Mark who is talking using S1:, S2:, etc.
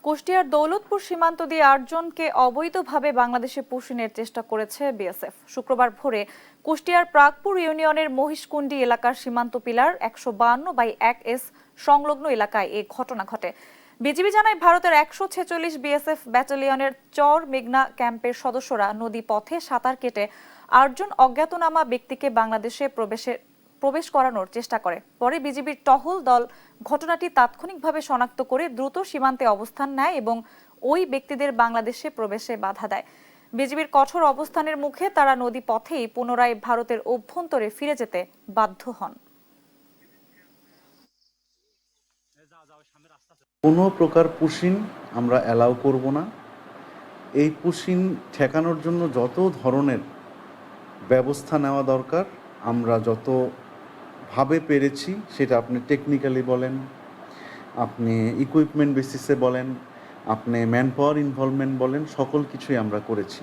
S1: কুষ্টিয়ার দৌলতপুর সীমান্ত দিয়ে ৮ জনকে অবৈধভাবে বাংলাদেশে পুশিনের চেষ্টা করেছে বিএসএফ। শুক্রবার ভোরে কুষ্টিয়ার প্রাগপুর ইউনিয়নের মহিষকুণ্ডি এলাকার সীমান্ত পিলার ১৫/১S সংলগ্ন এলাকায় এই ঘটনা ঘটে। বিজিবি জানায়, ভারতের ১৪৬ বিএসএফ ব্যাটালিয়নের চর মেঘনা ক্যাম্পের সদস্যরা নদী পথে সাঁতার কেটে ৮ জন অজ্ঞাতনামা ব্যক্তিকে বাংলাদেশে প্রবেশ করানোর চেষ্টা করে। পরে বিজিবির টহল দল ঘটনাটি তাৎক্ষণিকভাবে শনাক্ত করে দ্রুত সীমান্তে অবস্থান নেয় এবং ওই ব্যক্তিদের বাংলাদেশে প্রবেশে বাধা দেয়। বিজিবির কঠোর অবস্থানের মুখে তারা নদী পথেই পুনরায় ভারতের অভ্যন্তরে ফিরে যেতে বাধ্য হন।
S2: কোনো প্রকার পুশিং আমরা অ্যালাউ করব না। এই পুশিং ঠেকানোর জন্য যত ধরনের ব্যবস্থা নেওয়া দরকার আমরা যতভাবে পেরেছি, সেটা আপনি টেকনিক্যালি বলেন, আপনি ইকুইপমেন্ট বেসিসে বলেন, আপনি ম্যান পাওয়ার ইনভলভমেন্ট বলেন, সকল কিছুই আমরা করেছি।